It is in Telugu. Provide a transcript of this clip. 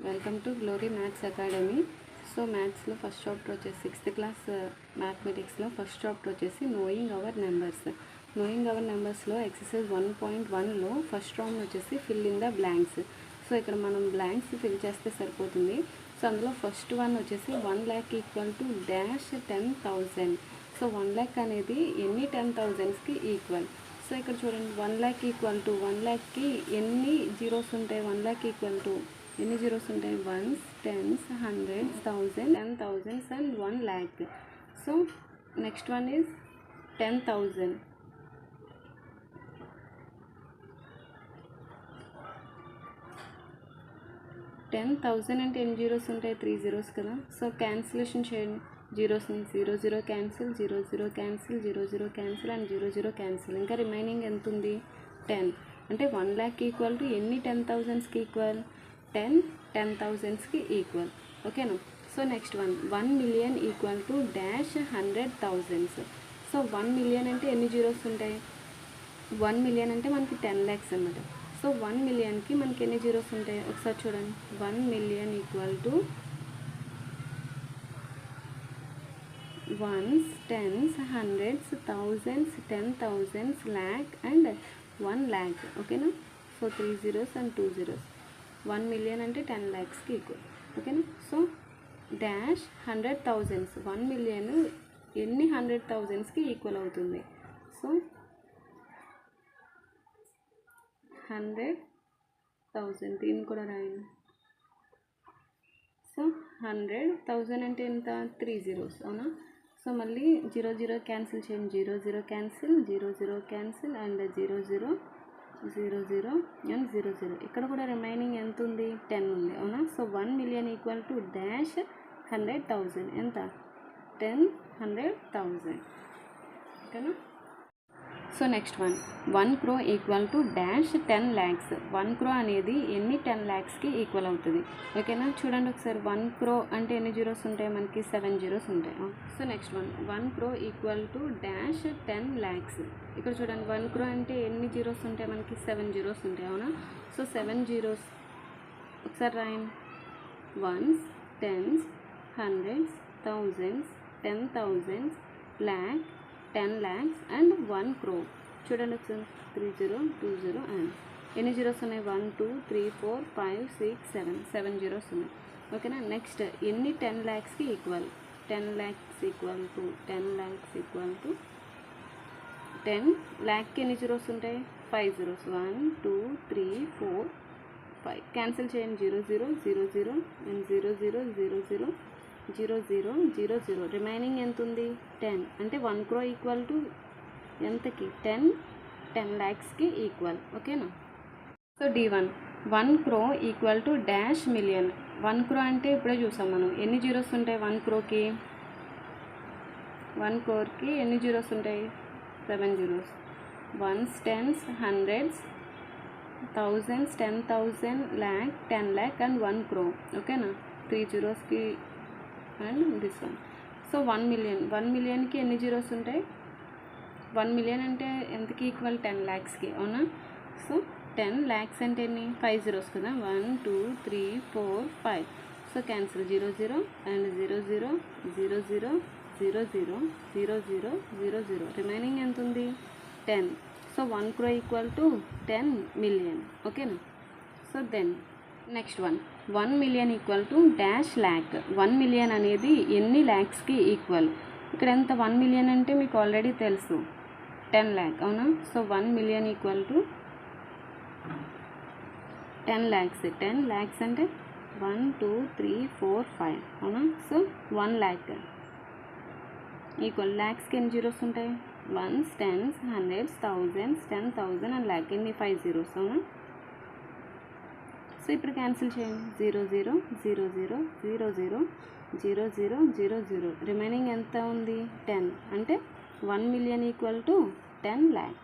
Welcome to Glory Maths Academy. So మ్యాథ్స్లో ఫస్ట్ చాప్టర్ వచ్చేసి 6th క్లాస్ మ్యాథమెటిక్స్లో ఫస్ట్ చాప్టర్ వచ్చేసి నోయింగ్ అవర్ నెంబర్స్లో ఎక్సర్సైజ్ 1.1లో ఫస్ట్ రౌండ్ వచ్చేసి fill in the blanks. So ఇక్కడ మనం బ్లాంక్స్ ఫిల్ చేస్తే సరిపోతుంది. సో అందులో ఫస్ట్ వన్ వచ్చేసి 1 lakh equal to dash 10,000. So 1 lakh అనేది ఎన్ని 10,000కి ఈక్వల్. సో ఇక్కడ చూడండి 1 lakh ఈక్వల్ టు 1 lakhకి ఎన్ని జీరోస్ ఉంటాయి. 1 lakh ఈక్వల్ టు ఎన్ని జీరోస్ ఉంటాయి. 1s, 10s, 100s, 1000, 10,000s and 1 lakh. So next one is 10,000. 10,000 అంటే ఎన్ని జీరోస్ ఉంటాయి. 3 zeros కదా. సో క్యాన్సిలేషన్ చేయండి. జీరోస్ని 0 0 cancel, 0 0 cancel, 0 0 cancel and 0 0 cancel. ఇంకా రిమైనింగ్ ఎంత ఉంది 10. అంటే 1 lakh ఈక్వల్ టు ఎన్ని 10,000కి ఈక్వల్. 10,000కి ఈక్వల్. ఓకేనా. So next one 1 million equal to dash 100,000. So 1 million అంటే ఎన్ని జీరోస్ ఉంటాయి. 1 million అంటే మనకి 10 lakhs అన్నమాట. సో 1 millionకి మనకి ఎన్ని జీరోస్ ఉంటాయి ఒకసారి చూడండి. 1 million equal to 1s, 10s, 100s, 1000s, 10,000s, lakh and 1 lakh. ఓకేనా. So 3 zeros and 2 zeros. 1 million అంటే 10 lakhsకి ఈక్వల్. ఓకేనా. So dash 100,000. 1 million ఎన్ని 100,000కి ఈక్వల్ అవుతుంది. సో 100,000 దీన్ని కూడా రాయండి. సో 100,000 అంటే ఎంత 3 zeros అవునా. సో మళ్ళీ 0 0 క్యాన్సిల్ చేయండి. 0 0 క్యాన్సిల్, 0 0 క్యాన్సిల్ అండ్ 0 0 0 0 అండ్ 0 0. ఇక్కడ కూడా రిమైనింగ్ ఎంత ఉంది 10 ఉంది అవునా. So 1 million equal to dash 100,000 ఎంత 10 100,000. ఓకేనా. So next one 1 crore equal to dash 10 lakhs. 1 crore అనేది ఎన్ని 10 lakhsకి ఈక్వల్ అవుతుంది. ఓకేనా. చూడండి ఒకసారి 1 crore అంటే ఎన్ని జీరోస్ ఉంటాయి మనకి 7 zeros ఉంటాయి. So next one 1 crore equal to dash 10 lakhs. ఇక్కడ చూడండి 1 crore అంటే ఎన్ని జీరోస్ ఉంటాయి మనకి 7 zeros ఉంటాయి అవునా. సో 7 zeros ఒకసారి రాయండి. 1s, 10s, 100s, 1000s, 10,000s, lakh, 10 lakhs and 1 crore. చూడండి ఒకసారి 3 0 2 0 అండ్ ఎన్ని జీరోస్ ఉన్నాయి 1 2 3 4 5 6 7 జీరోస్ ఉన్నాయి. ఓకేనా. నెక్స్ట్ ఎన్ని 10 lakhsకి equal. 10 lakhs equal to 10 lakhs equal to 10 lakhకి ఎన్ని జీరోస్ ఉంటాయి 5 zeros. 1 2 3 4 5 క్యాన్సిల్ చేయండి. 0 0 0 0 అండ్ 0 0 0 0 0 0 0 0. రిమైనింగ్ ఎంత ఉంది 10. అంటే 1 crore ఈక్వల్ టు ఎంతకి 10 lakhsకి ఈక్వల్. ఓకేనా. So D1 1 crore equal to dash million. 1 crore అంటే ఇప్పుడే చూసాం మనం ఎన్ని జీరోస్ ఉంటాయి 1 croreకి. 1 croreకి ఎన్ని జీరోస్ ఉంటాయి 7 zeros. 1s, 10s, 100s, 1000s, 10,000, lakh, 10 lakh and 1 crore. ఓకేనా. 3 zeroస్కి అండ్ దిస్ వన్. సో 1 millionకి ఎన్ని జీరోస్ ఉంటాయి. 1 million అంటే ఎంతకి ఈక్వల్ 10 lakhsకి అవునా. సో 10 lakhs అంటే ఎన్ని 5 zeros కదా. 1 2 3 4 5. So cancel 0 0 and 0 0 0 0 0 0 0 0 0 0. రిమైనింగ్ ఎంత ఉంది 10. So 1 crore equal to 10 million. ఓకేనా. So then next one 1 million equal to dash lakh. 1 million అనేది ఎన్ని ల్యాక్స్కి ఈక్వల్. ఇక్కడ ఎంత 1 million అంటే మీకు ఆల్రెడీ తెలుసు 10 lakh అవునా. So 1 million equal to 10 lakhs. 10 lakhs అంటే 1 2 3 4 5 అవునా. సో 1 lakh ఈక్వల్ ల్యాక్స్కి ఎన్ని జీరోస్ ఉంటాయి 1s, 10s, 100s, 1000s, 10,000 and lakh ఎన్ని 5 zeros అవునా. సో ఇప్పుడు క్యాన్సిల్ చేయండి. 0 0 0 0 0 0 0 0 0 0. రిమైనింగ్ ఎంత ఉంది 10. అంటే 1 million ఈక్వల్ టు 10 lakh.